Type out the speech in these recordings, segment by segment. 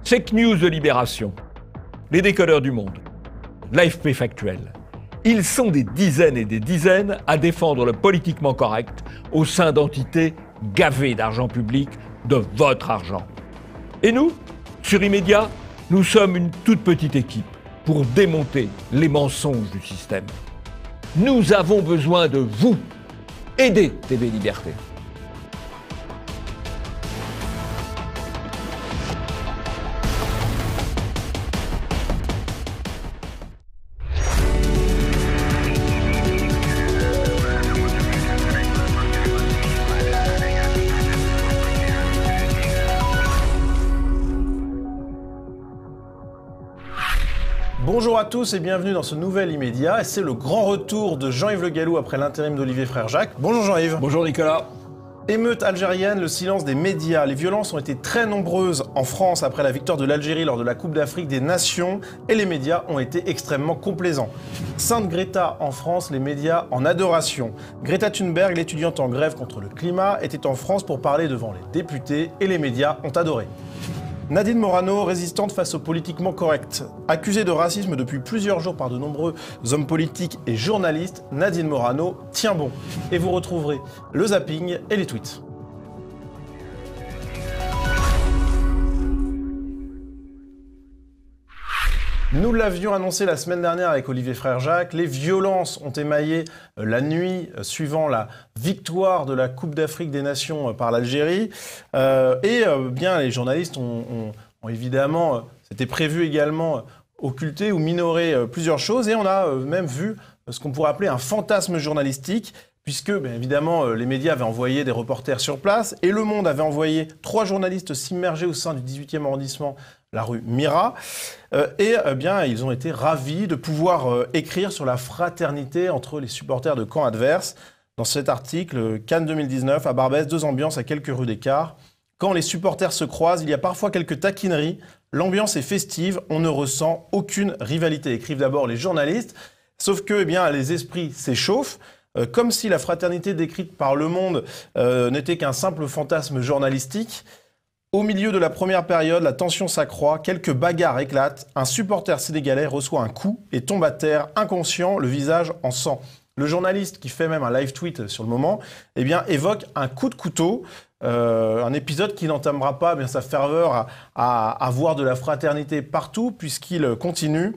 Fake News de Libération, les décodeurs du monde, l'AFP Factuel. Ils sont des dizaines et des dizaines à défendre le politiquement correct au sein d'entités gavées d'argent public, de votre argent. Et nous, sur Immédiat, nous sommes une toute petite équipe pour démonter les mensonges du système. Nous avons besoin de vous. Aidez TV Liberté. Bonjour à tous et bienvenue dans ce nouvel Immédiat. Et c'est le grand retour de Jean-Yves Le Gallou après l'intérim d'Olivier Frère Jacques. Bonjour Jean-Yves. Bonjour Nicolas. Émeute algérienne, le silence des médias. Les violences ont été très nombreuses en France après la victoire de l'Algérie lors de la Coupe d'Afrique des Nations et les médias ont été extrêmement complaisants. Sainte Greta en France, les médias en adoration. Greta Thunberg, l'étudiante en grève contre le climat, était en France pour parler devant les députés et les médias ont adoré. Nadine Morano, résistante face au politiquement correct. Accusée de racisme depuis plusieurs jours par de nombreux hommes politiques et journalistes, Nadine Morano tient bon. Et vous retrouverez le zapping et les tweets. Nous l'avions annoncé la semaine dernière avec Olivier Frère Jacques, les violences ont émaillé la nuit suivant la victoire de la Coupe d'Afrique des Nations par l'Algérie. Bien, les journalistes ont évidemment, c'était prévu également, occulté ou minoré plusieurs choses. Et on a même vu ce qu'on pourrait appeler un fantasme journalistique, puisque, bien évidemment, les médias avaient envoyé des reporters sur place et Le Monde avait envoyé 3 journalistes s'immerger au sein du 18e arrondissement, la rue Mira. Ils ont été ravis de pouvoir écrire sur la fraternité entre les supporters de camps adverses. Dans cet article, Cannes 2019, à Barbès, 2 ambiances à quelques rues d'écart. Quand les supporters se croisent, il y a parfois quelques taquineries. L'ambiance est festive, on ne ressent aucune rivalité. Écrivent d'abord les journalistes, sauf que les esprits s'échauffent. Comme si la fraternité décrite par Le Monde n'était qu'un simple fantasme journalistique. Au milieu de la première période, la tension s'accroît, quelques bagarres éclatent, un supporter sénégalais reçoit un coup et tombe à terre, inconscient, le visage en sang. Le journaliste, qui fait même un live tweet sur le moment, évoque un coup de couteau, un épisode qui n'entamera pas sa ferveur à voir de la fraternité partout, puisqu'il continue.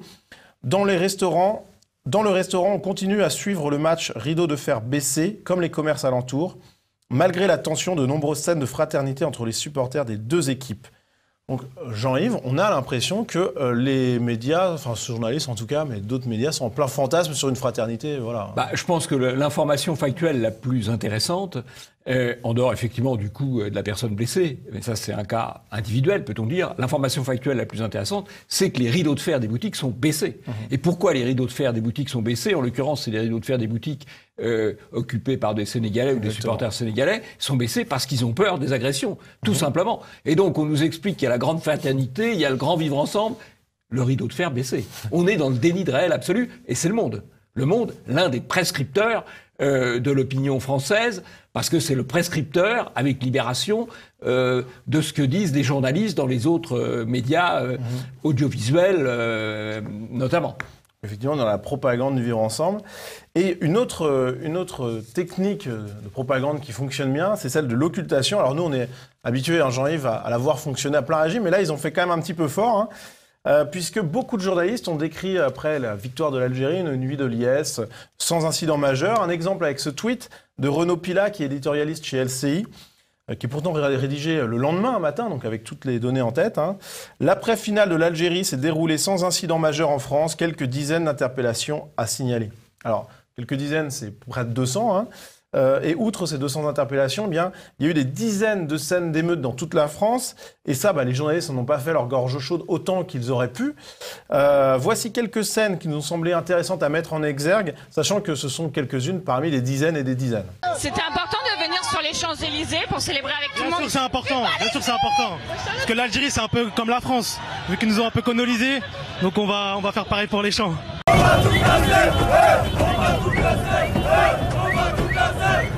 Dans le restaurant, on continue à suivre le match rideau de fer baissé, comme les commerces alentours, malgré la tension de nombreuses scènes de fraternité entre les supporters des 2 équipes. Donc, Jean-Yves, on a l'impression que les médias, enfin ce journaliste en tout cas, mais d'autres médias sont en plein fantasme sur une fraternité, voilà. Je pense que l'information factuelle la plus intéressante, en dehors effectivement du coup de la personne blessée, mais ça c'est un cas individuel peut-on dire, l'information factuelle la plus intéressante, c'est que les rideaux de fer des boutiques sont baissés. Et pourquoi les rideaux de fer des boutiques sont baissés? En l'occurrence, c'est les rideaux de fer des boutiques occupés par des Sénégalais ou des supporters sénégalais, sont baissés parce qu'ils ont peur des agressions, tout simplement. Et donc on nous explique qu'il y a la grande fraternité, il y a le grand vivre ensemble, le rideau de fer baissé. On est dans le déni de réel absolu, et c'est Le Monde. Le Monde, l'un des prescripteurs de l'opinion française, parce que c'est le prescripteur, avec Libération, de ce que disent des journalistes dans les autres médias audiovisuels, notamment. Effectivement, dans la propagande du vivre ensemble. Et une autre technique de propagande qui fonctionne bien, c'est celle de l'occultation. Alors nous, on est habitués, Jean-Yves, à la voir fonctionner à plein régime, mais là, ils ont fait quand même un petit peu fort, puisque beaucoup de journalistes ont décrit, après la victoire de l'Algérie, une nuit de liesse sans incident majeur. Un exemple avec ce tweet de Renaud Pilat, qui est éditorialiste chez LCI, qui est pourtant rédigé le lendemain matin, donc avec toutes les données en tête. L'après-finale de l'Algérie s'est déroulée sans incident majeur en France, quelques dizaines d'interpellations à signaler. Alors, quelques dizaines, c'est près de 200, et outre ces 200 interpellations, il y a eu des dizaines de scènes d'émeutes dans toute la France, et ça, les journalistes n'ont pas fait leur gorge chaude autant qu'ils auraient pu. Voici quelques scènes qui nous ont semblé intéressantes à mettre en exergue, sachant que ce sont quelques-unes parmi les dizaines et des dizaines. C'était important de venir sur les Champs-Élysées pour célébrer avec tout le monde. Bien sûr c'est important, parce que l'Algérie c'est un peu comme la France, vu qu'ils nous ont un peu colonisés, donc on va faire pareil pour les Champs. On va tout casser, on va tout casser, on va tout casser.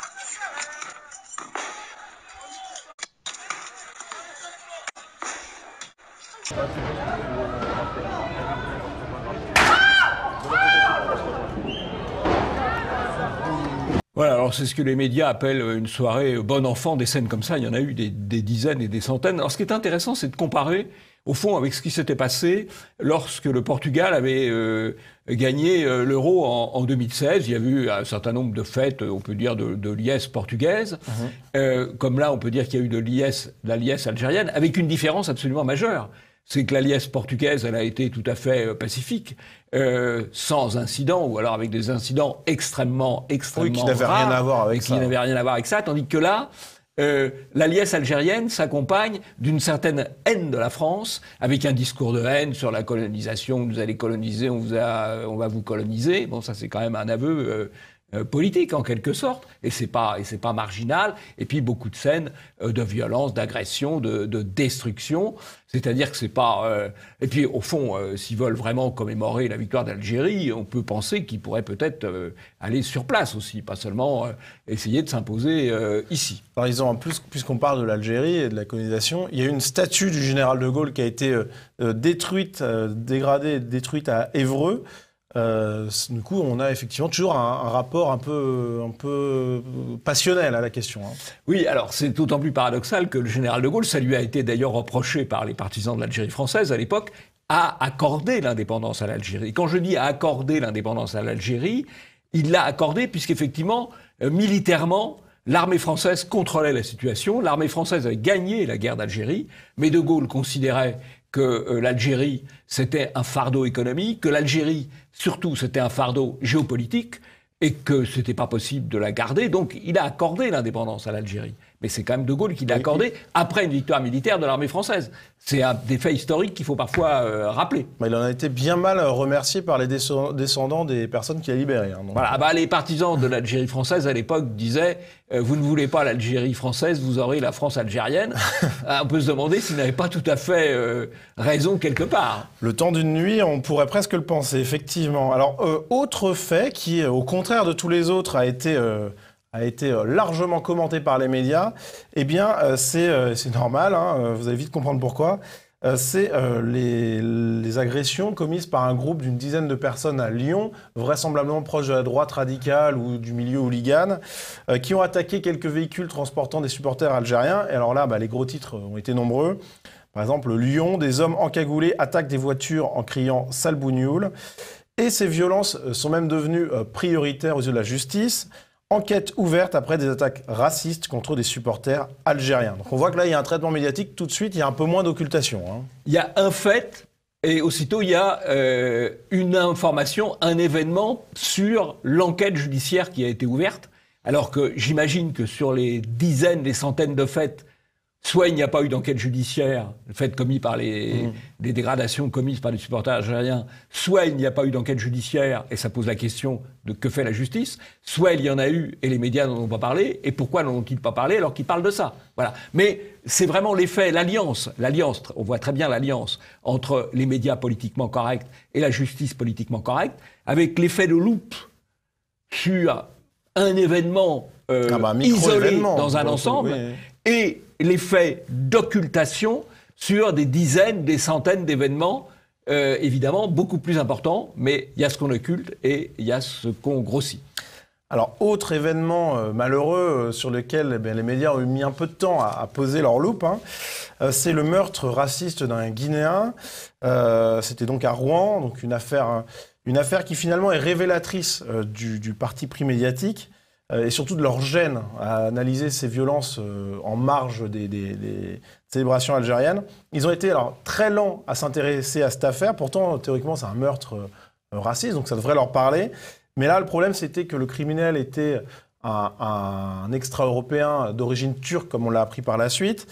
Voilà, alors c'est ce que les médias appellent une soirée bon enfant, des scènes comme ça, il y en a eu des dizaines et des centaines. Alors ce qui est intéressant, c'est de comparer, au fond, avec ce qui s'était passé lorsque le Portugal avait gagné l'euro en 2016. Il y a eu un certain nombre de fêtes, on peut dire, de liesse portugaise. Comme là, on peut dire qu'il y a eu de la liesse algérienne, avec une différence absolument majeure. C'est que la liesse portugaise, elle a été tout à fait pacifique, sans incident, ou alors avec des incidents extrêmement oui, qui n'avaient rien à voir avec ça. Qui n'avaient rien à voir avec ça, tandis que là, la liesse algérienne s'accompagne d'une certaine haine de la France, avec un discours de haine sur la colonisation, vous allez coloniser, on va vous coloniser. Bon, ça c'est quand même un aveu politique en quelque sorte, et c'est pas marginal. Et puis beaucoup de scènes de violence, d'agression, de destruction. C'est-à-dire que c'est pas. Et puis au fond, s'ils veulent vraiment commémorer la victoire d'Algérie, on peut penser qu'ils pourraient peut-être aller sur place aussi, pas seulement essayer de s'imposer ici. Alors ils ont puisqu'on parle de l'Algérie et de la colonisation, il y a eu une statue du général de Gaulle qui a été détruite à Évreux. Du coup, on a effectivement toujours un rapport un peu passionnel à la question. Oui, alors c'est d'autant plus paradoxal que le général de Gaulle, ça lui a été d'ailleurs reproché par les partisans de l'Algérie française à l'époque, a accordé l'indépendance à l'Algérie. Quand je dis a accordé l'indépendance à l'Algérie, il l'a accordé puisqu'effectivement, militairement, l'armée française contrôlait la situation. L'armée française avait gagné la guerre d'Algérie, mais de Gaulle considérait que l'Algérie, c'était un fardeau économique, que l'Algérie, surtout, c'était un fardeau géopolitique, et que c'était pas possible de la garder. Donc, il a accordé l'indépendance à l'Algérie. Mais c'est quand même de Gaulle qui l'a accordé après une victoire militaire de l'armée française. C'est un des faits historiques qu'il faut parfois rappeler. Il en a été bien mal remercié par les descendants des personnes qu'il a libérées. Donc. Voilà, les partisans de l'Algérie française à l'époque disaient vous ne voulez pas l'Algérie française, vous aurez la France algérienne. On peut se demander s'ils n'avaient pas tout à fait raison quelque part. Le temps d'une nuit, on pourrait presque le penser, effectivement. Alors, autre fait qui, au contraire de tous les autres, a été largement commenté par les médias, eh bien, c'est normal, vous allez vite comprendre pourquoi. C'est les agressions commises par un groupe d'une dizaine de personnes à Lyon, vraisemblablement proches de la droite radicale ou du milieu hooligan, qui ont attaqué quelques véhicules transportant des supporters algériens. Et alors là, les gros titres ont été nombreux. Par exemple, Lyon, des hommes encagoulés attaquent des voitures en criant « sale bougnoule ». Et ces violences sont même devenues prioritaires aux yeux de la justice. Enquête ouverte après des attaques racistes contre des supporters algériens. Donc on voit que là, il y a un traitement médiatique. Tout de suite, il y a un peu moins d'occultation. Il y a un fait, et aussitôt, il y a une information, un événement sur l'enquête judiciaire qui a été ouverte. Alors que j'imagine que sur les dizaines, les centaines de faits, soit il n'y a pas eu d'enquête judiciaire, le fait commis par les dégradations commises par les supporters algériens, soit il n'y a pas eu d'enquête judiciaire, et ça pose la question de que fait la justice, soit il y en a eu et les médias n'en ont pas parlé, et pourquoi n'en ont-ils pas parlé alors qu'ils parlent de ça? Voilà. Mais c'est vraiment l'effet, l'alliance, on voit très bien l'alliance entre les médias politiquement corrects et la justice politiquement correcte, avec l'effet de loupe sur un événement isolé dans un ensemble, et l'effet d'occultation sur des dizaines, des centaines d'événements, évidemment beaucoup plus importants, mais il y a ce qu'on occulte et il y a ce qu'on grossit. Alors, autre événement malheureux sur lequel les médias ont mis un peu de temps à poser leur loupe, c'est le meurtre raciste d'un Guinéen. C'était donc à Rouen, donc une affaire qui finalement est révélatrice du parti pris médiatique. Et surtout de leur gêne à analyser ces violences en marge des célébrations algériennes. Ils ont été alors très lents à s'intéresser à cette affaire. Pourtant, théoriquement, c'est un meurtre raciste, donc ça devrait leur parler. Mais là, le problème, c'était que le criminel était un extra-européen d'origine turque, comme on l'a appris par la suite,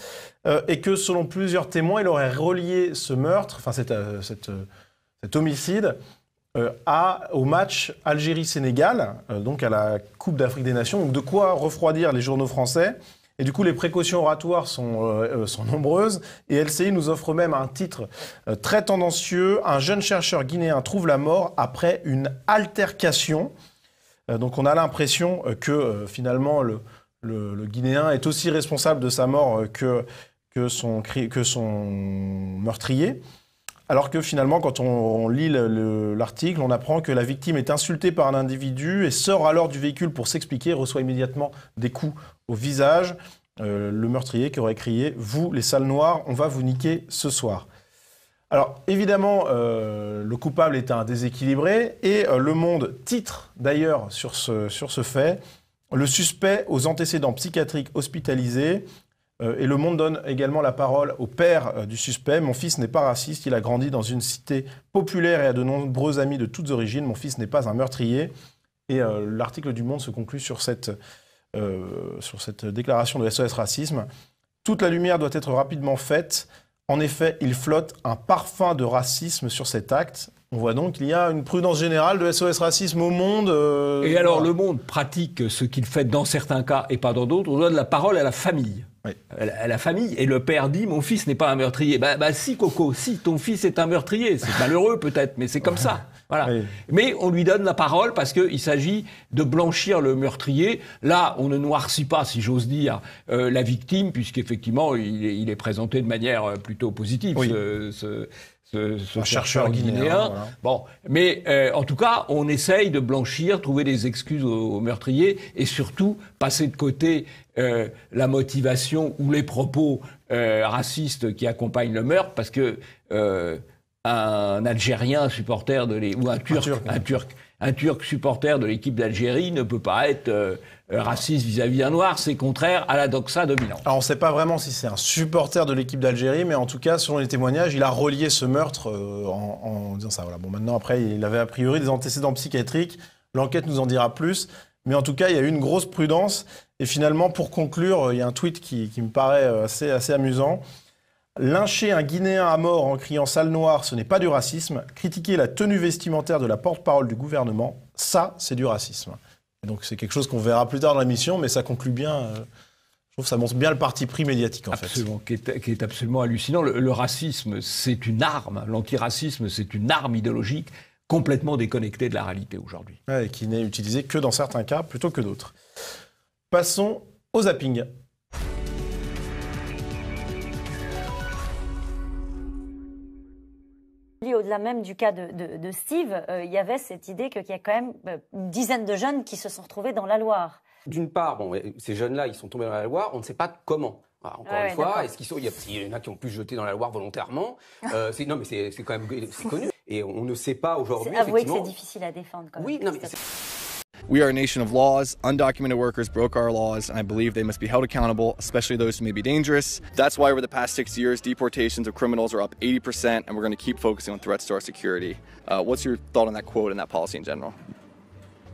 et que selon plusieurs témoins, il aurait relié ce meurtre, enfin cet homicide, au match Algérie-Sénégal, donc à la Coupe d'Afrique des Nations. Donc de quoi refroidir les journaux français. Et du coup, les précautions oratoires sont nombreuses. Et LCI nous offre même un titre très tendancieux. Un jeune chercheur guinéen trouve la mort après une altercation. Donc on a l'impression que finalement le Guinéen est aussi responsable de sa mort que que son meurtrier. Alors que finalement, quand on lit l'article, on apprend que la victime est insultée par un individu et sort alors du véhicule pour s'expliquer, reçoit immédiatement des coups au visage. Le meurtrier qui aurait crié « Vous, les sales noirs, on va vous niquer ce soir ». Alors évidemment, le coupable est un déséquilibré et Le Monde titre d'ailleurs sur ce fait « Le suspect aux antécédents psychiatriques hospitalisés ». Et Le Monde donne également la parole au père du suspect. « Mon fils n'est pas raciste, il a grandi dans une cité populaire et a de nombreux amis de toutes origines. Mon fils n'est pas un meurtrier. » Et l'article du Monde se conclut sur cette déclaration de SOS Racisme. « Toute la lumière doit être rapidement faite. En effet, il flotte un parfum de racisme sur cet acte. » On voit donc qu'il y a une prudence générale de SOS Racisme au Monde. Et alors, Le Monde pratique ce qu'il fait dans certains cas et pas dans d'autres. On donne la parole à la famille. Oui. À la famille. Et le père dit « Mon fils n'est pas un meurtrier. » Bah si, Coco, si, ton fils est un meurtrier. C'est malheureux peut-être, mais c'est comme ça. Voilà. Oui. Mais on lui donne la parole parce qu'il s'agit de blanchir le meurtrier. Là, on ne noircit pas, si j'ose dire, la victime, puisqu'effectivement, il est présenté de manière plutôt positive. Oui. Ce chercheur guinéen. Voilà. Bon, mais en tout cas, on essaye de blanchir, trouver des excuses aux meurtriers et surtout passer de côté la motivation ou les propos racistes qui accompagnent le meurtre, parce que un Algérien supporter ou un Turc supporter de l'équipe d'Algérie ne peut pas être raciste vis-à-vis d'un noir, c'est contraire à la doxa dominante. Alors on ne sait pas vraiment si c'est un supporter de l'équipe d'Algérie, mais en tout cas, selon les témoignages, il a relié ce meurtre en disant ça. Voilà. Bon, maintenant, après, il avait a priori des antécédents psychiatriques, l'enquête nous en dira plus, mais en tout cas, il y a eu une grosse prudence. Et finalement, pour conclure, il y a un tweet qui me paraît assez amusant. Lyncher un Guinéen à mort en criant « sale noir », ce n'est pas du racisme. Critiquer la tenue vestimentaire de la porte-parole du gouvernement, ça, c'est du racisme. Et donc c'est quelque chose qu'on verra plus tard dans l'émission, mais ça conclut bien. Je trouve que ça montre bien le parti pris médiatique, en fait. Qui est absolument hallucinant. Le racisme, c'est une arme. L'antiracisme, c'est une arme idéologique complètement déconnectée de la réalité aujourd'hui. Ouais, et qui n'est utilisée que dans certains cas plutôt que d'autres. Passons au zapping. Au-delà même du cas de Steve, il y avait cette idée qu'il y a quand même une dizaine de jeunes qui se sont retrouvés dans la Loire. D'une part, bon, ces jeunes-là, ils sont tombés dans la Loire, on ne sait pas comment. Alors, encore une fois, est-ce qu'il y en a qui ont pu se jeter dans la Loire volontairement. Non, mais c'est quand même connu. Et on ne sait pas aujourd'hui. Avouez que c'est difficile à défendre quand même. Oui, non, mais we are a nation of laws. Undocumented workers broke our laws, and I believe they must be held accountable, especially those who may be dangerous. That's why over the past 6 years, deportations of criminals are up 80%, and we're going to keep focusing on threats to our security. What's your thought on that quote and that policy in general?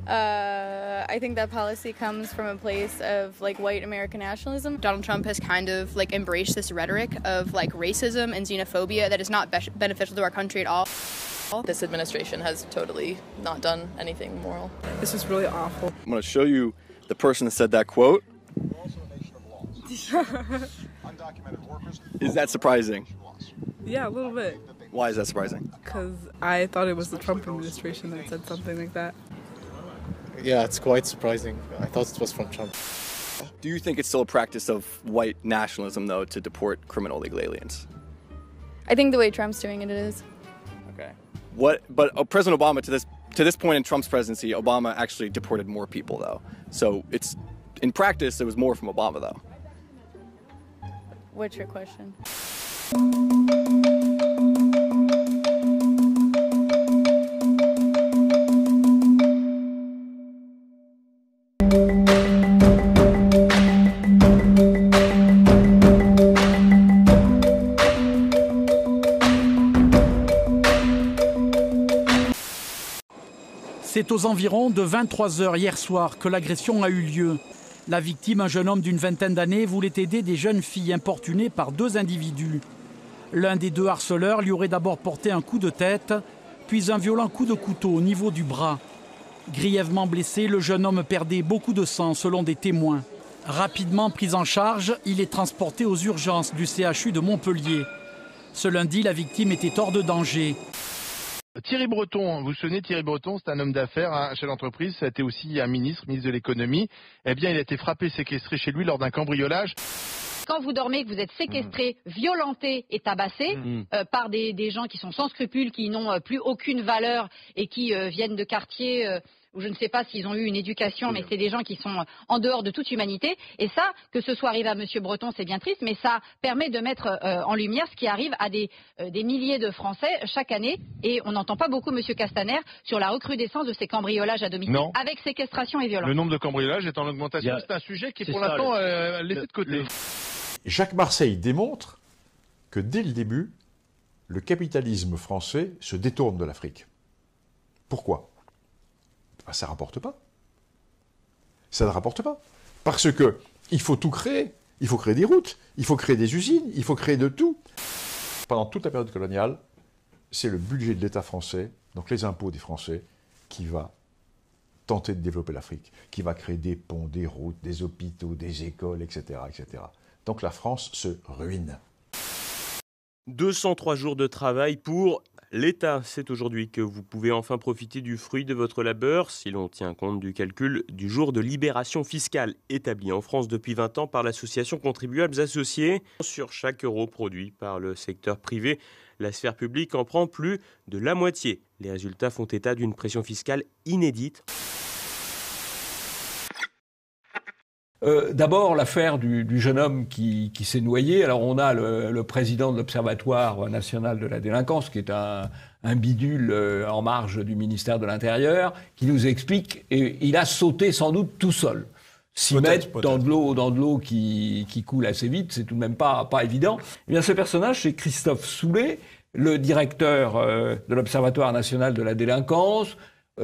I think that policy comes from a place of like white American nationalism. Donald Trump has kind of like embraced this rhetoric of like racism and xenophobia that is not beneficial to our country at all. This administration has totally not done anything moral. This is really awful. I'm going to show you the person that said that quote. Is that surprising? Yeah, a little bit. Why is that surprising? Because I thought it was the Trump administration that said something like that. Yeah, it's quite surprising. I thought it was from Trump. Do you think it's still a practice of white nationalism, though, to deport criminal illegal aliens? I think the way Trump's doing it is. Okay. But President Obama, to this point in Trump's presidency, Obama actually deported more people, though. So it's in practice, it was more from Obama, though. What's your question? C'est aux environs de 23 h hier soir que l'agression a eu lieu. La victime, un jeune homme d'une vingtaine d'années, voulait aider des jeunes filles importunées par deux individus. L'un des deux harceleurs lui aurait d'abord porté un coup de tête, puis un violent coup de couteau au niveau du bras. Grièvement blessé, le jeune homme perdait beaucoup de sang selon des témoins. Rapidement pris en charge, il est transporté aux urgences du CHU de Montpellier. Ce lundi, la victime était hors de danger. Thierry Breton, vous vous souvenez, Thierry Breton, c'est un homme d'affaires, un chef d'entreprise, ça a été aussi un ministre de l'économie. Eh bien, il a été frappé, séquestré chez lui lors d'un cambriolage. Quand vous dormez, que vous êtes séquestré, violenté et tabassé par des gens qui sont sans scrupules, qui n'ont plus aucune valeur et qui viennent de quartiers où je ne sais pas s'ils ont eu une éducation, mais c'est des gens qui sont en dehors de toute humanité. Et ça, que ce soit arrivé à M. Breton, c'est bien triste, mais ça permet de mettre en lumière ce qui arrive à des milliers de Français chaque année. Et on n'entend pas beaucoup M. Castaner sur la recrudescence de ces cambriolages à domicile avec séquestration et violence. Le nombre de cambriolages est en augmentation. C'est un sujet qui est pour l'instant laissé de côté. Jacques Marseille démontre que dès le début, le capitalisme français se détourne de l'Afrique. Pourquoi ? Ça ne rapporte pas. Ça ne rapporte pas. Parce que il faut tout créer. Il faut créer des routes, il faut créer des usines, il faut créer de tout. Pendant toute la période coloniale, c'est le budget de l'État français, donc les impôts des Français, qui va tenter de développer l'Afrique, qui va créer des ponts, des routes, des hôpitaux, des écoles, etc., etc. Donc la France se ruine. 203 jours de travail pour l'État. C'est aujourd'hui que vous pouvez enfin profiter du fruit de votre labeur, si l'on tient compte du calcul du jour de libération fiscale établi en France depuis 20 ans par l'association Contribuables Associés. Sur chaque euro produit par le secteur privé, la sphère publique en prend plus de la moitié. Les résultats font état d'une pression fiscale inédite. D'abord, l'affaire du jeune homme qui s'est noyé. Alors, on a le président de l'Observatoire national de la délinquance, qui est un bidule en marge du ministère de l'Intérieur, qui nous explique, et il a sauté sans doute tout seul. 6 mètres dans de l'eau qui coule assez vite, c'est tout de même pas évident. Eh bien, ce personnage, c'est Christophe Soulet, le directeur de l'Observatoire national de la délinquance.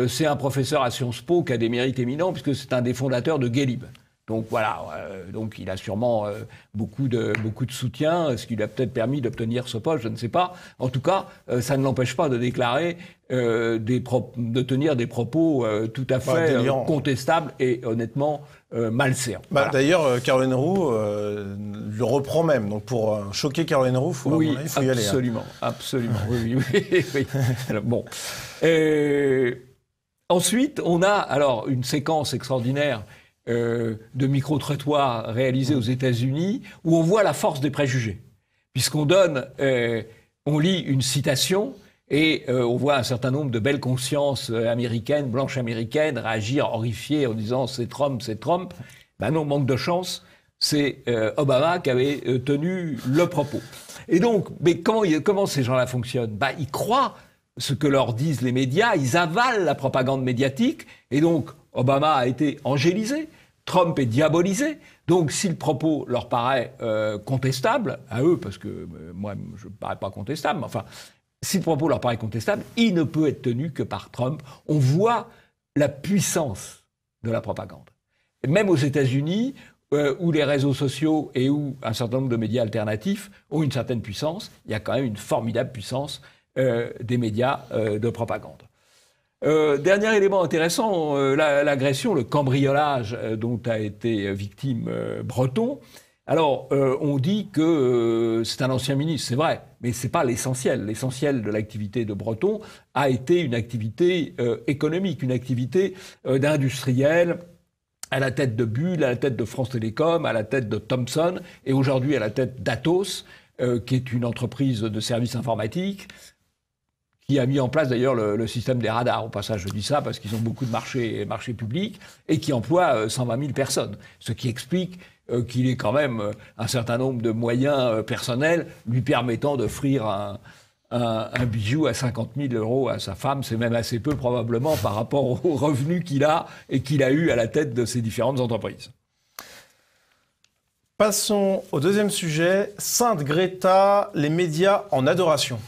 C'est un professeur à Sciences Po qui a des mérites éminents, puisque c'est un des fondateurs de Guélib. Donc voilà, donc il a sûrement beaucoup de soutien, ce qui lui a peut-être permis d'obtenir ce poste, je ne sais pas. En tout cas, ça ne l'empêche pas de déclarer, de tenir des propos tout à fait contestables et honnêtement malséants. Voilà. D'ailleurs, Caroline Roux le reprend même. Donc pour choquer Caroline Roux, il faut y aller. Absolument, absolument. Oui. Alors, bon. Ensuite, on a alors une séquence extraordinaire de micro-trottoirs réalisés aux États-Unis, où on voit la force des préjugés. Puisqu'on on lit une citation et on voit un certain nombre de belles consciences américaines, blanches américaines, réagir horrifiées en disant « c'est Trump, c'est Trump ». Ben non, manque de chance, c'est Obama qui avait tenu le propos. Et donc, mais comment ces gens-là fonctionnent ? Ben, ils croient ce que leur disent les médias, ils avalent la propagande médiatique, et donc Obama a été angélisé, Trump est diabolisé. Donc, si le propos leur paraît contestable, à eux, parce que moi, je ne parais pas contestable, mais enfin, si le propos leur paraît contestable, il ne peut être tenu que par Trump. On voit la puissance de la propagande. Et même aux États-Unis, où les réseaux sociaux et où un certain nombre de médias alternatifs ont une certaine puissance, il y a quand même une formidable puissance des médias de propagande. Dernier élément intéressant, l'agression, le cambriolage dont a été victime Breton. Alors, on dit que c'est un ancien ministre, c'est vrai, mais c'est pas l'essentiel. L'essentiel de l'activité de Breton a été une activité économique, une activité d'industriel, à la tête de Bull, à la tête de France Télécom, à la tête de Thomson, et aujourd'hui à la tête d'Atos, qui est une entreprise de services informatiques, qui a mis en place d'ailleurs le système des radars. Au passage, je dis ça parce qu'ils ont beaucoup de marchés publics et qui emploient 120 000 personnes. Ce qui explique qu'il ait quand même un certain nombre de moyens personnels lui permettant d'offrir un bijou à 50 000 € à sa femme. C'est même assez peu probablement par rapport aux revenus qu'il a et qu'il a eu à la tête de ces différentes entreprises. Passons au deuxième sujet. Sainte Greta, les médias en adoration.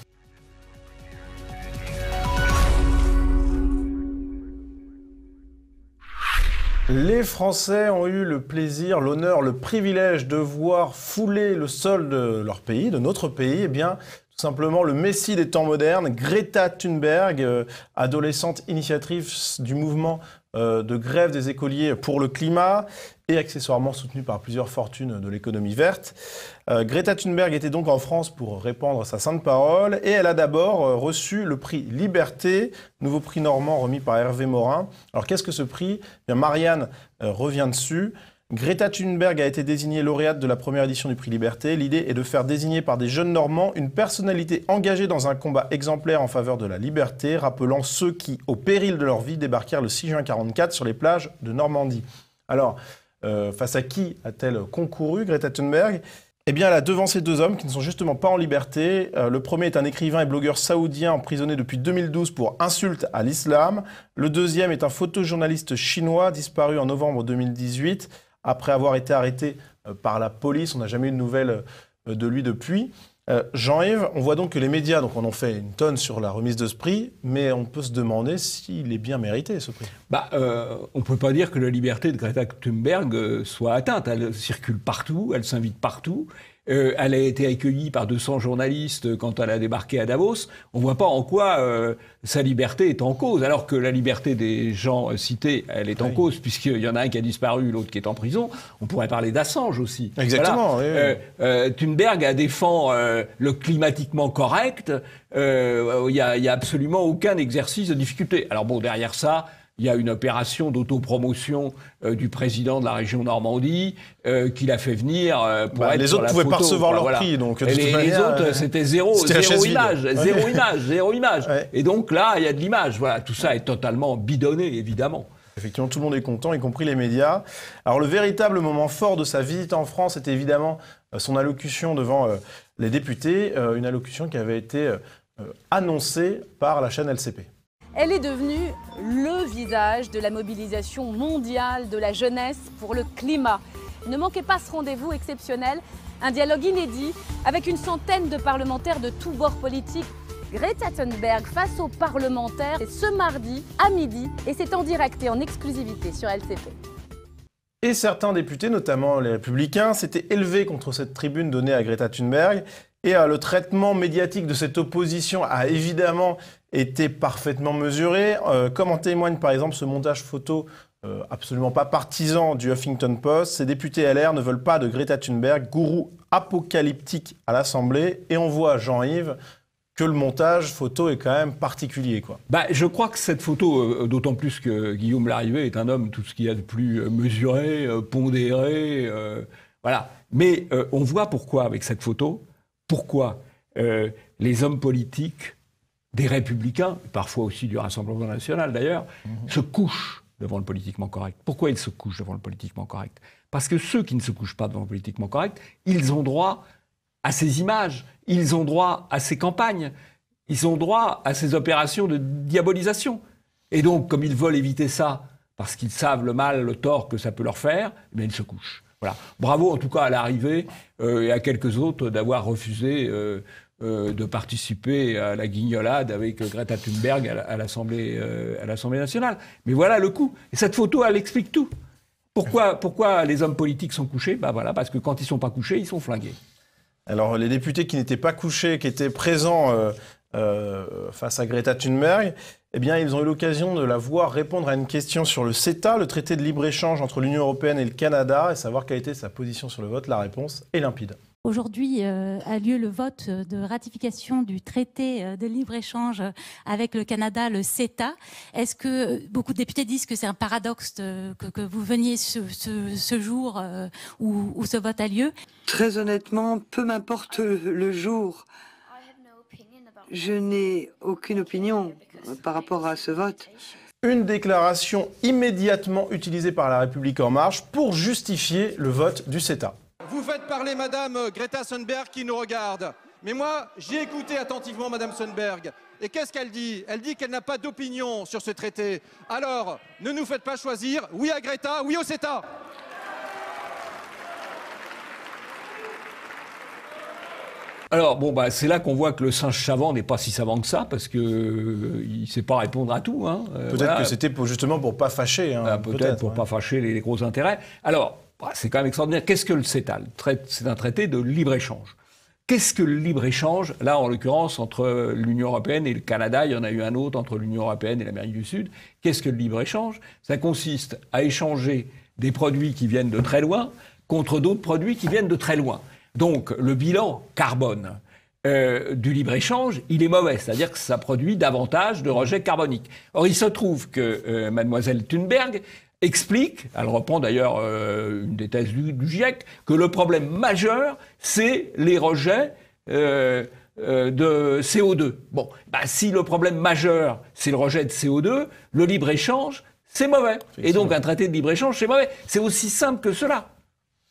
Les Français ont eu le plaisir, l'honneur, le privilège de voir fouler le sol de leur pays, de notre pays, eh bien, tout simplement le messie des temps modernes, Greta Thunberg, adolescente initiatrice du mouvement de grève des écoliers pour le climat et accessoirement soutenue par plusieurs fortunes de l'économie verte. Greta Thunberg était donc en France pour répandre sa sainte parole et elle a d'abord reçu le prix Liberté, nouveau prix normand remis par Hervé Morin. Alors qu'est-ce que ce prix ? Eh bien, Marianne revient dessus. Greta Thunberg a été désignée lauréate de la première édition du prix Liberté. L'idée est de faire désigner par des jeunes Normands une personnalité engagée dans un combat exemplaire en faveur de la liberté, rappelant ceux qui, au péril de leur vie, débarquèrent le 6 juin 1944 sur les plages de Normandie. Alors, face à qui a-t-elle concouru, Greta Thunberg ? Eh bien, elle a devancé 2 hommes qui ne sont justement pas en liberté. Le premier est un écrivain et blogueur saoudien emprisonné depuis 2012 pour insulte à l'islam. Le deuxième est un photojournaliste chinois disparu en novembre 2018 après avoir été arrêté par la police. On n'a jamais eu de nouvelles de lui depuis. Jean-Yves, on voit donc que les médias en ont fait une tonne sur la remise de ce prix, mais on peut se demander s'il est bien mérité, ce prix. On ne peut pas dire que la liberté de Greta Thunberg soit atteinte. Elle circule partout, elle s'invite partout. Elle a été accueillie par 200 journalistes quand elle a débarqué à Davos. On ne voit pas en quoi sa liberté est en cause, alors que la liberté des gens cités, elle est en cause, puisqu'il y en a un qui a disparu, l'autre qui est en prison. On pourrait parler d'Assange aussi. Exactement. Voilà. Oui. Thunberg a défend le climatiquement correct. Il y a absolument aucun exercice de difficulté. Alors bon, derrière ça, il y a une opération d'autopromotion du président de la région Normandie qui l'a fait venir pour être les sur autres la pouvaient photo. percevoir leur prix, donc les autres, c'était zéro image. Ouais. Et donc là, il y a de l'image. Voilà, tout ça est totalement bidonné, évidemment. Effectivement, tout le monde est content, y compris les médias. Alors, le véritable moment fort de sa visite en France était évidemment son allocution devant les députés, une allocution qui avait été annoncée par la chaîne LCP. Elle est devenue le visage de la mobilisation mondiale de la jeunesse pour le climat. Ne manquez pas ce rendez-vous exceptionnel, un dialogue inédit avec une centaine de parlementaires de tous bords politiques. Greta Thunberg face aux parlementaires, c'est ce mardi à midi et c'est en direct et en exclusivité sur LCP. Et certains députés, notamment les Républicains, s'étaient élevés contre cette tribune donnée à Greta Thunberg. Et le traitement médiatique de cette opposition a évidemment été parfaitement mesuré, comme en témoigne par exemple ce montage photo absolument pas partisan du Huffington Post. Ces députés LR ne veulent pas de Greta Thunberg, gourou apocalyptique à l'Assemblée. Et on voit, Jean-Yves, que le montage photo est quand même particulier, quoi. Je crois que cette photo, d'autant plus que Guillaume Larrivé est un homme tout ce qu'il y a de plus mesuré, pondéré, voilà. Mais on voit pourquoi avec cette photo, pourquoi les hommes politiques des Républicains, parfois aussi du Rassemblement national d'ailleurs, se couchent devant le politiquement correct. Pourquoi ils se couchent devant le politiquement correct ? Parce que ceux qui ne se couchent pas devant le politiquement correct, ils ont droit à ces images, ils ont droit à ces campagnes, ils ont droit à ces opérations de diabolisation. Et donc, comme ils veulent éviter ça, parce qu'ils savent le mal, le tort que ça peut leur faire, ils se couchent. Voilà. Bravo en tout cas à l'arrivée et à quelques autres d'avoir refusé de participer à la guignolade avec Greta Thunberg à l'Assemblée nationale. Mais voilà le coup. Et cette photo, elle explique tout. Pourquoi les hommes politiques sont couchés ? Voilà, parce que quand ils ne sont pas couchés, ils sont flingués. Alors les députés qui n'étaient pas couchés, qui étaient présents face à Greta Thunberg, eh bien, ils ont eu l'occasion de la voir répondre à une question sur le CETA, le traité de libre-échange entre l'Union européenne et le Canada, et savoir quelle était sa position sur le vote. La réponse est limpide. Aujourd'hui a lieu le vote de ratification du traité de libre-échange avec le Canada, le CETA. Est-ce que beaucoup de députés disent que c'est un paradoxe que vous veniez ce jour où ce vote a lieu ? Très honnêtement, peu m'importe le jour. Je n'ai aucune opinion par rapport à ce vote. Une déclaration immédiatement utilisée par La République En Marche pour justifier le vote du CETA. Vous faites parler Madame Greta Thunberg qui nous regarde. Mais moi, j'ai écouté attentivement Madame Thunberg. Et qu'est-ce qu'elle dit ? Elle dit qu'elle n'a pas d'opinion sur ce traité. Alors, ne nous faites pas choisir oui à Greta, oui au CETA. Alors, c'est là qu'on voit que le singe savant n'est pas si savant que ça, parce qu'il ne sait pas répondre à tout. Peut-être que c'était justement pour ne pas fâcher. Peut-être pour ne pas fâcher les gros intérêts. Alors, c'est quand même extraordinaire. Qu'est-ce que le CETA ? C'est un traité de libre-échange. Qu'est-ce que le libre-échange ? Là, en l'occurrence, entre l'Union européenne et le Canada, il y en a eu un autre entre l'Union européenne et l'Amérique du Sud. Qu'est-ce que le libre-échange ? Ça consiste à échanger des produits qui viennent de très loin contre d'autres produits qui viennent de très loin. Donc, le bilan carbone du libre-échange, il est mauvais. C'est-à-dire que ça produit davantage de rejets carboniques. Or, il se trouve que mademoiselle Thunberg explique, elle reprend d'ailleurs une des thèses du GIEC, que le problème majeur, c'est les rejets de CO2. Bon, si le problème majeur, c'est le rejet de CO2, le libre-échange, c'est mauvais. Et donc un traité de libre-échange, c'est mauvais. C'est aussi simple que cela.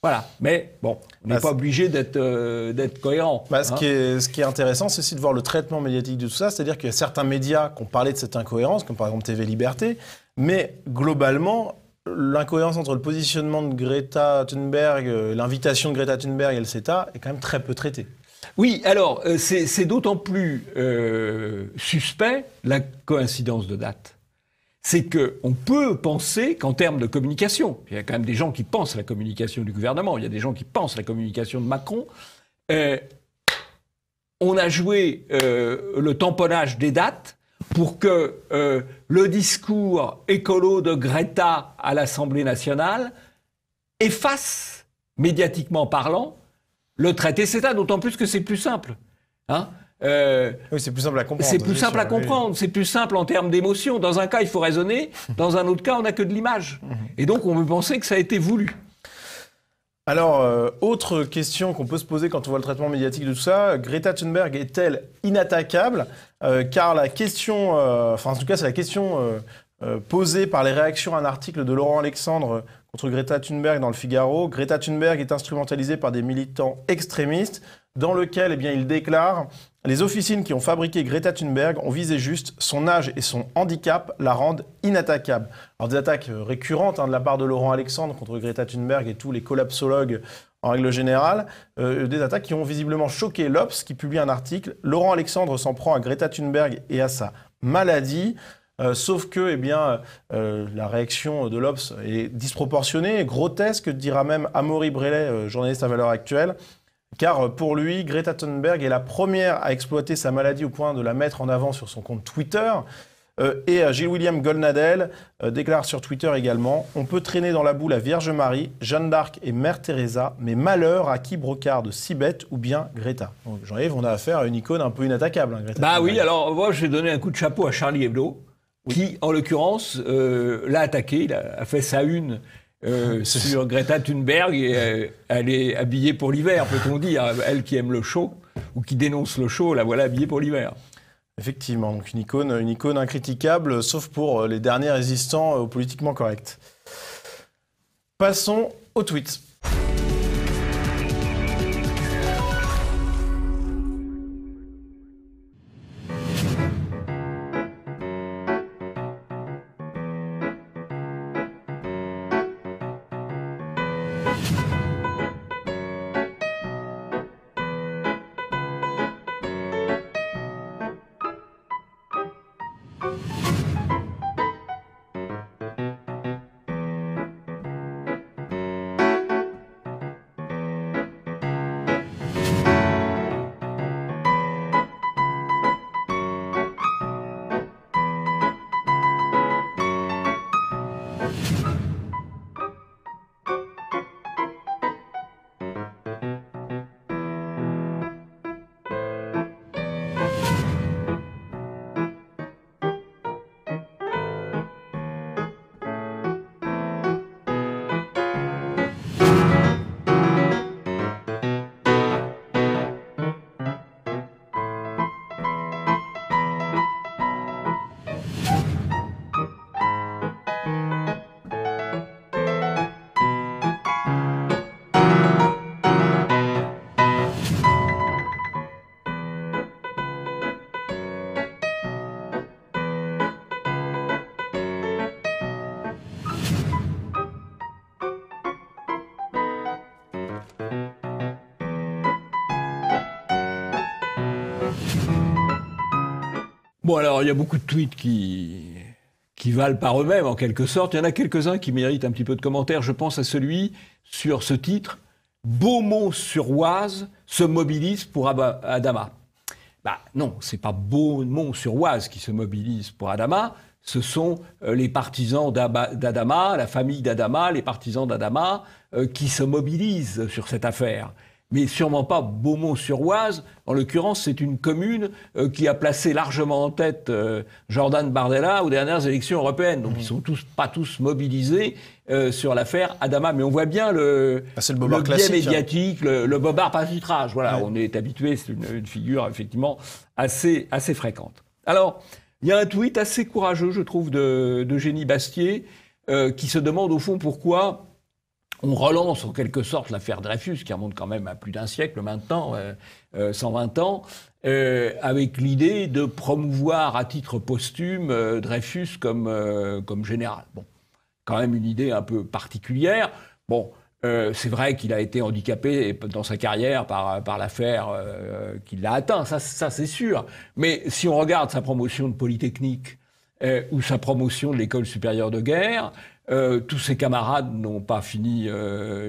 Voilà. Mais bon, on n'est pas obligé d'être cohérent. Ce qui est intéressant, c'est aussi de voir le traitement médiatique de tout ça. C'est-à-dire qu'il y a certains médias qui ont parlé de cette incohérence, comme par exemple TV Liberté, mais globalement, l'incohérence entre le positionnement de Greta Thunberg, l'invitation de Greta Thunberg et le CETA est quand même très peu traitée. Oui, alors, c'est d'autant plus suspect la coïncidence de date. C'est qu'on peut penser qu'en termes de communication, il y a quand même des gens qui pensent la communication du gouvernement, il y a des gens qui pensent la communication de Macron, on a joué le tamponnage des dates pour que le discours écolo de Greta à l'Assemblée nationale efface, médiatiquement parlant, le traité CETA, d'autant plus que c'est plus simple. Oui, c'est plus simple à comprendre. C'est plus simple à comprendre, c'est plus simple en termes d'émotion. Dans un cas, il faut raisonner, dans un autre cas, on n'a que de l'image. Et donc, on peut penser que ça a été voulu. Alors, autre question qu'on peut se poser quand on voit le traitement médiatique de tout ça, Greta Thunberg est-elle inattaquable ? Car la question, en tout cas, c'est la question posée par les réactions à un article de Laurent Alexandre contre Greta Thunberg dans le Figaro. Greta Thunberg est instrumentalisée par des militants extrémistes, dans lequel il déclare « Les officines qui ont fabriqué Greta Thunberg ont visé juste, son âge et son handicap la rendent inattaquable ». Alors des attaques récurrentes de la part de Laurent Alexandre contre Greta Thunberg et tous les collapsologues en règle générale, des attaques qui ont visiblement choqué l'Obs qui publie un article. Laurent Alexandre s'en prend à Greta Thunberg et à sa maladie. Sauf que la réaction de l'Obs est disproportionnée, grotesque, dira même Amaury Brelet, journaliste à Valeurs Actuelles. Car pour lui, Greta Thunberg est la première à exploiter sa maladie au point de la mettre en avant sur son compte Twitter. Et Gilles-William Goldnadel déclare sur Twitter également « On peut traîner dans la boue la Vierge Marie, Jeanne d'Arc et Mère Teresa, mais malheur à qui brocarde si bête ou bien Greta ». Donc Jean-Yves, on a affaire à une icône un peu inattaquable. Greta Thunberg. Oui, alors moi je vais donner un coup de chapeau à Charlie Hebdo, qui en l'occurrence l'a attaqué, il a fait sa une sur Greta Thunberg et elle est habillée pour l'hiver, peut-on dire. Elle qui aime le chaud ou qui dénonce le chaud, la voilà habillée pour l'hiver. Effectivement, donc une icône incritiquable, sauf pour les derniers résistants au politiquement correct. Passons au tweet. Bon, alors, il y a beaucoup de tweets qui valent par eux-mêmes, en quelque sorte. Il y en a quelques-uns qui méritent un petit peu de commentaires. Je pense à celui sur ce titre « Beaumont-sur-Oise se mobilise pour Adama ». Non, c'est pas Beaumont-sur-Oise qui se mobilise pour Adama. Ce sont les partisans d'Adama, la famille d'Adama, les partisans d'Adama qui se mobilisent sur cette affaire. mais sûrement pas Beaumont-sur-Oise. En l'occurrence, c'est une commune qui a placé largement en tête Jordan Bardella aux dernières élections européennes. Donc ils sont pas tous mobilisés sur l'affaire Adama. Mais on voit bien le biais médiatique, le bobard par titrage. Voilà, on est habitué, c'est une figure effectivement assez fréquente. Alors, il y a un tweet assez courageux, je trouve, d'Eugénie Bastier, qui se demande au fond pourquoi on relance en quelque sorte l'affaire Dreyfus, qui remonte quand même à plus d'un siècle maintenant, 120 ans, avec l'idée de promouvoir à titre posthume Dreyfus comme général. Bon, quand même une idée un peu particulière. Bon, c'est vrai qu'il a été handicapé dans sa carrière par l'affaire qui l'a atteint, ça c'est sûr. Mais si on regarde sa promotion de Polytechnique ou sa promotion de l'École supérieure de guerre, tous ses camarades n'ont pas fini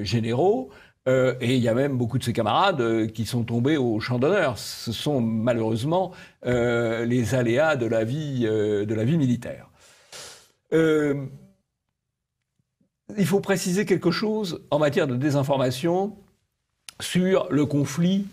généraux, et il y a même beaucoup de ses camarades qui sont tombés au champ d'honneur. Ce sont malheureusement les aléas de la vie militaire. Il faut préciser quelque chose en matière de désinformation sur le conflit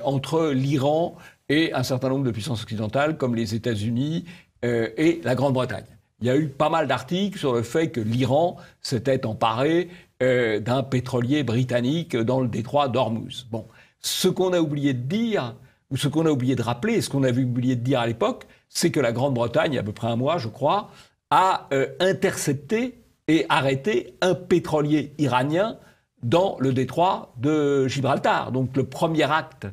entre l'Iran et un certain nombre de puissances occidentales comme les États-Unis et la Grande-Bretagne. Il y a eu pas mal d'articles sur le fait que l'Iran s'était emparé d'un pétrolier britannique dans le détroit d'Ormuz. Bon, ce qu'on a oublié de dire, ou ce qu'on a oublié de rappeler, et ce qu'on avait oublié de dire à l'époque, c'est que la Grande-Bretagne, il y a à peu près un mois, je crois, a intercepté et arrêté un pétrolier iranien dans le détroit de Gibraltar. Donc le premier acte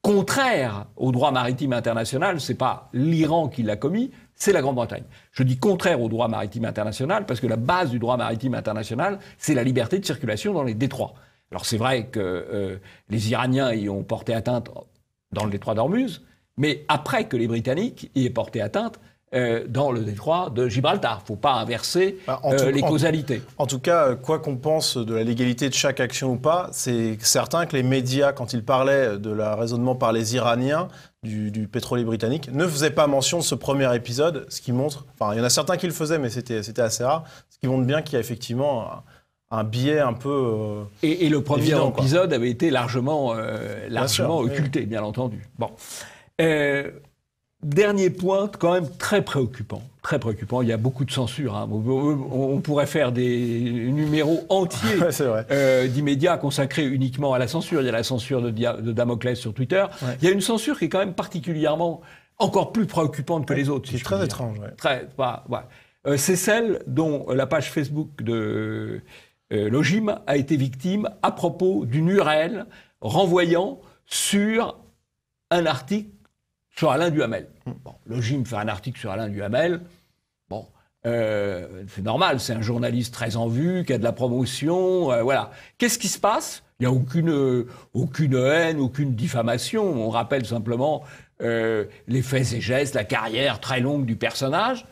contraire au droit maritime international, c'est pas l'Iran qui l'a commis, c'est la Grande-Bretagne. Je dis contraire au droit maritime international parce que la base du droit maritime international, c'est la liberté de circulation dans les détroits. Alors c'est vrai que les Iraniens y ont porté atteinte dans le détroit d'Ormuz, mais après que les Britanniques y aient porté atteinte dans le détroit de Gibraltar. Il ne faut pas inverser les causalités. En tout cas, quoi qu'on pense de la légalité de chaque action ou pas, c'est certain que les médias, quand ils parlaient de la raisonnement par les Iraniens, du pétrolier britannique, ne faisaient pas mention de ce premier épisode, ce qui montre... Enfin, il y en a certains qui le faisaient, mais c'était assez rare, ce qui montre bien qu'il y a effectivement un biais un peu et le premier évident, épisode avait été largement occulté, bien entendu. Bon. Dernier point, quand même très préoccupant. Très préoccupant. Il y a beaucoup de censure. Hein. On pourrait faire des numéros entiers d'immédiat consacrés uniquement à la censure. Il y a la censure de Damoclès sur Twitter. Ouais. Il y a une censure qui est quand même particulièrement encore plus préoccupante que les autres. C'est très étrange. Ouais. C'est celle dont la page Facebook de Logim a été victime à propos d'une URL renvoyant sur un article sur Alain Duhamel. Bon, Logim fait un article sur Alain Duhamel. Bon, c'est normal, c'est un journaliste très en vue, qui a de la promotion, voilà. Qu'est-ce qui se passe ? Il n'y a aucune haine, aucune diffamation. On rappelle simplement les faits et gestes, la carrière très longue du personnage.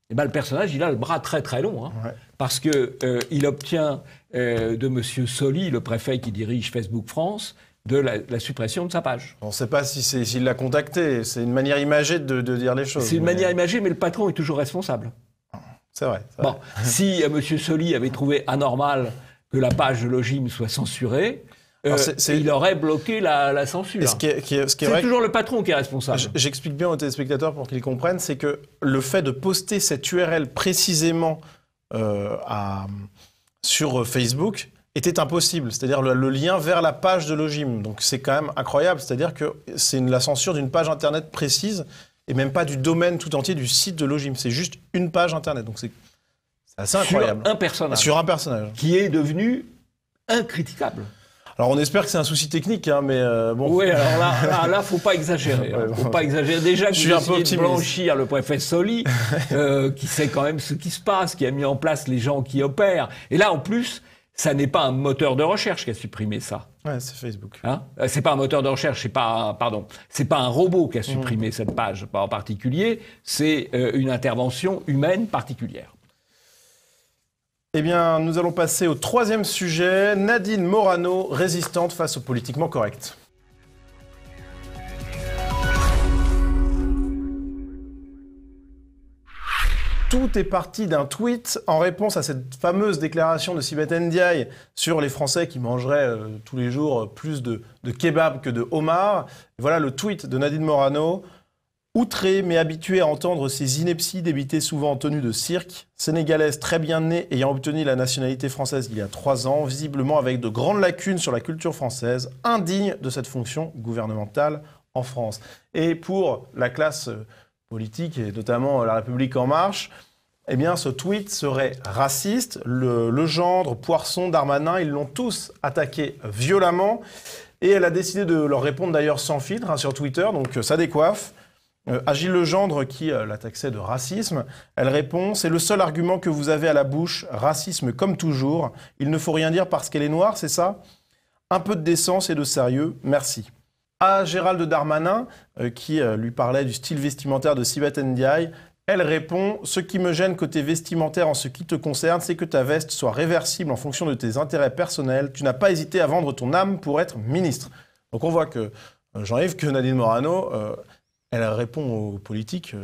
Et ben, le personnage, il a le bras très très long, hein, parce que il obtient de Monsieur Soli, le préfet qui dirige Facebook France, de la suppression de sa page. On ne sait pas s'il l'a contacté. C'est une manière imagée de dire les choses. C'est une manière imagée, mais le patron est toujours responsable. C'est vrai. Bon, si M. Soli avait trouvé anormal que la page de Logim soit censurée, il aurait bloqué la censure. C'est toujours le patron qui est responsable. J'explique bien aux téléspectateurs pour qu'ils comprennent, c'est que le fait de poster cette URL précisément sur Facebook était impossible, c'est-à-dire le lien vers la page de Logim. Donc c'est quand même incroyable, c'est-à-dire que c'est la censure d'une page internet précise et même pas du domaine tout entier du site de Logim. C'est juste une page internet, donc c'est assez incroyable. Sur un personnage. Qui est devenu incritiquable. Alors on espère que c'est un souci technique, hein, mais bon. Oui, alors là, faut pas exagérer. Faut pas exagérer. Déjà que vous essayez de blanchir le préfet Soli, qui sait quand même ce qui se passe, qui a mis en place les gens qui opèrent. Et là, en plus, ça n'est pas un moteur de recherche qui a supprimé ça. Ouais, c'est Facebook. Hein, c'est pas un moteur de recherche, c'est pas un robot qui a supprimé cette page en particulier, c'est une intervention humaine particulière. Eh bien, nous allons passer au troisième sujet. Nadine Morano, résistante face au politiquement correct. Tout est parti d'un tweet en réponse à cette fameuse déclaration de Sibeth Ndiaye sur les Français qui mangeraient tous les jours plus de kebab que de homard. Voilà le tweet de Nadine Morano. Outrée mais habituée à entendre ces inepties débitées souvent en tenue de cirque, sénégalaise très bien née ayant obtenu la nationalité française il y a 3 ans, visiblement avec de grandes lacunes sur la culture française, indigne de cette fonction gouvernementale en France. Et pour la classe politique, et notamment La République En Marche, eh bien ce tweet serait raciste. Le gendre, Poisson, Darmanin, ils l'ont tous attaqué violemment. Et elle a décidé de leur répondre d'ailleurs sans filtre sur Twitter, donc ça décoiffe. Agile Legendre, qui la taxait de racisme, elle répond « C'est le seul argument que vous avez à la bouche, racisme comme toujours. Il ne faut rien dire parce qu'elle est noire, c'est ça ? Un peu de décence et de sérieux, merci. » À Gérald Darmanin, qui lui parlait du style vestimentaire de Sibeth Ndiaye, elle répond « Ce qui me gêne côté vestimentaire en ce qui te concerne, c'est que ta veste soit réversible en fonction de tes intérêts personnels. Tu n'as pas hésité à vendre ton âme pour être ministre. » Donc on voit que, Jean-Yves, que Nadine Morano... elle répond aux politiques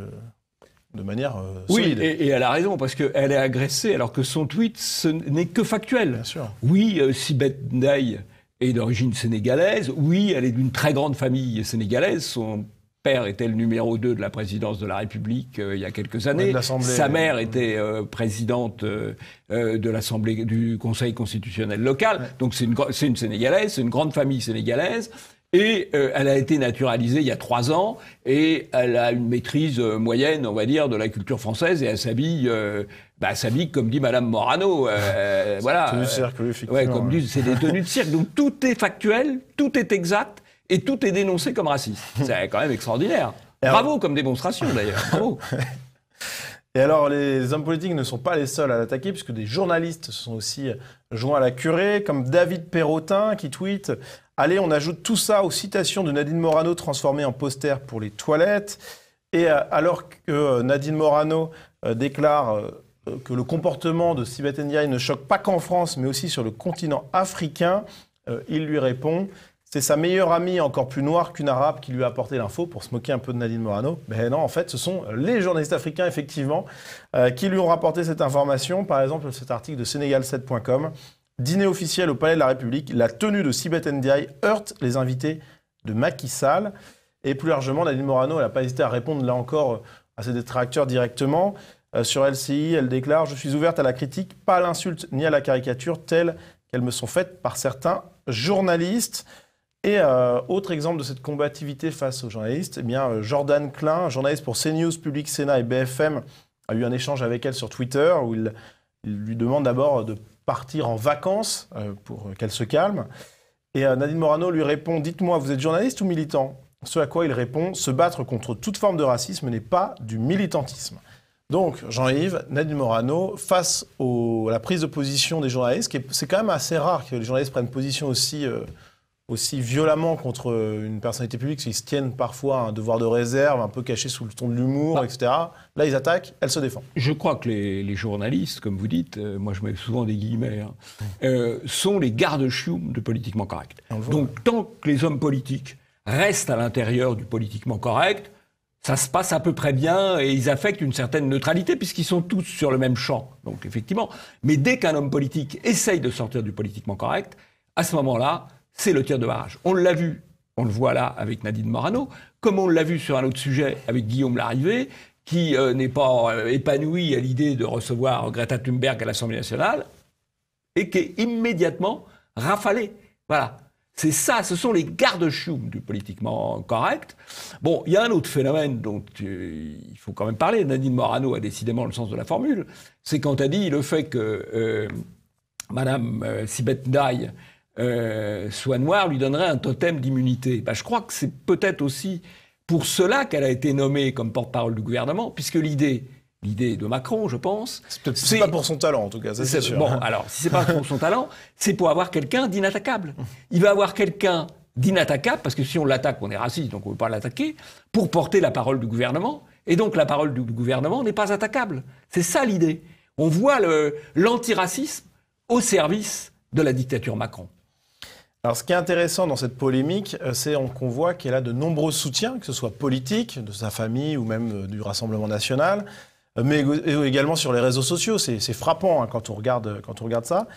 de manière solide. Oui, et elle a raison, parce qu'elle est agressée, alors que son tweet, ce n'est que factuel. Bien sûr. Oui, Sibeth Ndiaye est d'origine sénégalaise. Oui, elle est d'une très grande famille sénégalaise. Son père était le numéro 2 de la présidence de la République il y a quelques années. Sa mère était présidente de l'Assemblée, du Conseil constitutionnel local. Ouais. Donc c'est une Sénégalaise, c'est une grande famille sénégalaise. Et elle a été naturalisée il y a 3 ans et elle a une maîtrise moyenne, on va dire, de la culture française et elle s'habille, s'habille comme dit Madame Morano. Voilà. Tenue de cirque, oui, effectivement. Ouais, comme dit, c'est des tenues de cirque. Donc tout est factuel, tout est exact et tout est dénoncé comme raciste. C'est quand même extraordinaire. Bravo comme démonstration d'ailleurs. Bravo. Et alors, les hommes politiques ne sont pas les seuls à l'attaquer, puisque des journalistes se sont aussi joints à la curée, comme David Perrotin qui tweet « Allez, on ajoute tout ça aux citations de Nadine Morano transformées en posters pour les toilettes. » Et alors que Nadine Morano déclare que le comportement de Sibeth Ndiaye ne choque pas qu'en France, mais aussi sur le continent africain, il lui répond « C'est sa meilleure amie, encore plus noire qu'une arabe, qui lui a apporté l'info pour se moquer un peu de Nadine Morano. » Ben non, en fait, ce sont les journalistes africains, effectivement, qui lui ont rapporté cette information. Par exemple, cet article de Sénégal7.com. Dîner officiel au Palais de la République, la tenue de Sibeth Ndiaye heurte les invités de Macky Sall. Et plus largement, Nadine Morano, elle n'a pas hésité à répondre, là encore, à ses détracteurs directement. Sur LCI, elle déclare « Je suis ouverte à la critique, pas à l'insulte ni à la caricature, telles qu'elles me sont faites par certains journalistes. » Et autre exemple de cette combativité face aux journalistes, eh bien, Jordan Klein, journaliste pour CNews, Public Sénat et BFM, a eu un échange avec elle sur Twitter où il lui demande d'abord de partir en vacances pour qu'elle se calme. Et Nadine Morano lui répond « Dites-moi, vous êtes journaliste ou militant ?» Ce à quoi il répond « Se battre contre toute forme de racisme n'est pas du militantisme. » Donc, Jean-Yves, Nadine Morano, face à la prise de position des journalistes, c'est quand même assez rare que les journalistes prennent position aussi violemment contre une personnalité publique, qu'ils se tiennent parfois à un devoir de réserve, un peu caché sous le ton de l'humour, etc. Là, ils attaquent, elle se défend. Je crois que les journalistes, comme vous dites, moi je mets souvent des guillemets, sont les gardes-chioums de politiquement correct. Donc tant que les hommes politiques restent à l'intérieur du politiquement correct, ça se passe à peu près bien et ils affectent une certaine neutralité puisqu'ils sont tous sur le même champ. Donc effectivement, mais dès qu'un homme politique essaye de sortir du politiquement correct, à ce moment-là, c'est le tir de barrage. On l'a vu, on le voit là avec Nadine Morano, comme on l'a vu sur un autre sujet avec Guillaume Larrivé, qui n'est pas épanoui à l'idée de recevoir Greta Thunberg à l'Assemblée nationale, et qui est immédiatement rafalé. Voilà. C'est ça, ce sont les garde-chioums du politiquement correct. Bon, il y a un autre phénomène dont il faut quand même parler. Nadine Morano a décidément le sens de la formule. C'est quand elle dit le fait que Madame Sibeth Ndiaye soit noire lui donnerait un totem d'immunité. Je crois que c'est peut-être aussi pour cela qu'elle a été nommée comme porte-parole du gouvernement, puisque l'idée de Macron, je pense... C'est pas pour son talent, en tout cas, ça c'est sûr. Bon, alors, si c'est pas pour son talent, c'est pour avoir quelqu'un d'inattaquable. Il va avoir quelqu'un d'inattaquable, parce que si on l'attaque, on est raciste, donc on ne peut pas l'attaquer, pour porter la parole du gouvernement, et donc la parole du gouvernement n'est pas attaquable. C'est ça l'idée. On voit l'antiracisme au service de la dictature Macron. Alors, ce qui est intéressant dans cette polémique, c'est qu'on voit qu'elle a de nombreux soutiens, que ce soit politique, de sa famille ou même du Rassemblement national. mais également sur les réseaux sociaux. C'est frappant quand on regarde ça.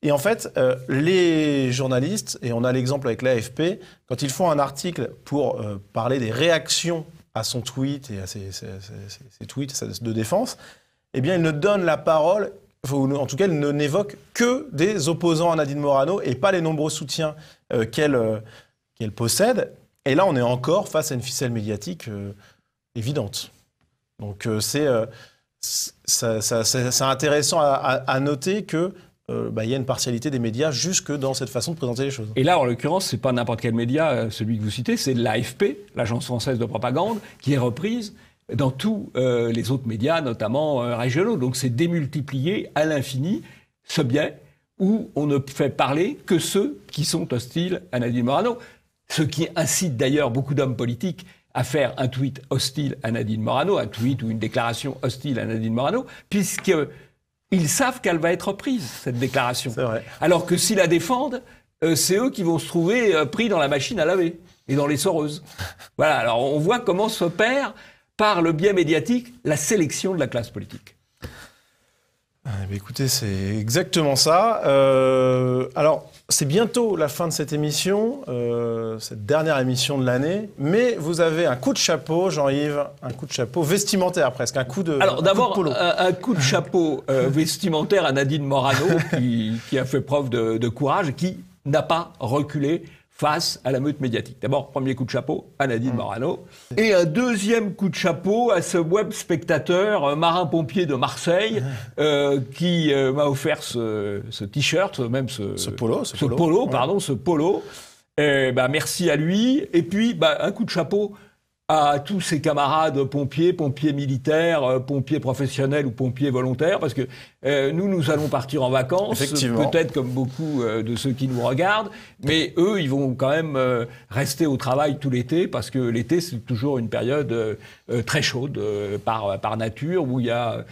Et en fait, les journalistes, et on a l'exemple avec l'AFP, quand ils font un article pour parler des réactions à son tweet et à ses tweets de défense, eh bien, ils ne donnent la parole, ou en tout cas, ils n'évoquent que des opposants à Nadine Morano et pas les nombreux soutiens qu'elle possède. Et là, on est encore face à une ficelle médiatique évidente. Donc, c'est intéressant à noter que il y a une partialité des médias jusque dans cette façon de présenter les choses. Et là, en l'occurrence, c'est pas n'importe quel média, celui que vous citez, c'est l'AFP, l'Agence française de propagande, qui est reprise dans tous les autres médias, notamment régionaux. Donc c'est démultiplié à l'infini ce biais où on ne fait parler que ceux qui sont hostiles à Nadine Morano. Ce qui incite d'ailleurs beaucoup d'hommes politiques à faire un tweet hostile à Nadine Morano, un tweet ou une déclaration hostile à Nadine Morano, puisque ils savent qu'elle va être reprise, cette déclaration. C'est vrai. Alors que s'ils la défendent, c'est eux qui vont se trouver pris dans la machine à laver et dans les soreuses. Voilà, alors on voit comment s'opère, par le biais médiatique, la sélection de la classe politique. Écoutez, c'est exactement ça. Alors, c'est bientôt la fin de cette émission, cette dernière émission de l'année, mais vous avez un coup de chapeau, Jean-Yves, un coup de chapeau vestimentaire presque, un coup de polo. Alors d'abord, un coup de chapeau vestimentaire à Nadine Morano, qui a fait preuve de courage et qui n'a pas reculé face à la meute médiatique. D'abord, premier coup de chapeau à Nadine Morano. Et un deuxième coup de chapeau à ce web spectateur marin-pompier de Marseille qui m'a offert ce t-shirt, même ce polo. Merci à lui. Et puis, un coup de chapeau à tous ses camarades pompiers militaires, pompiers professionnels ou pompiers volontaires, parce que nous allons partir en vacances, peut-être comme beaucoup de ceux qui nous regardent, mais eux, ils vont quand même rester au travail tout l'été, parce que l'été, c'est toujours une période très chaude par nature, où il y a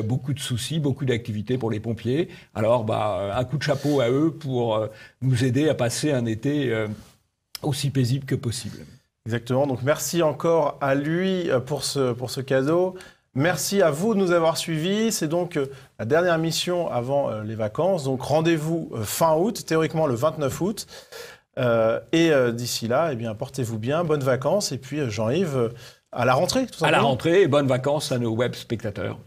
beaucoup de soucis, beaucoup d'activités pour les pompiers. Alors, un coup de chapeau à eux pour nous aider à passer un été aussi paisible que possible. Exactement, donc merci encore à lui pour ce cadeau. Merci à vous de nous avoir suivis. C'est donc la dernière émission avant les vacances. Donc rendez-vous fin août, théoriquement le 29 août. Et d'ici là, portez-vous bien, bonnes vacances. Et puis Jean-Yves, à la rentrée, tout simplement. À la rentrée et bonnes vacances à nos web spectateurs.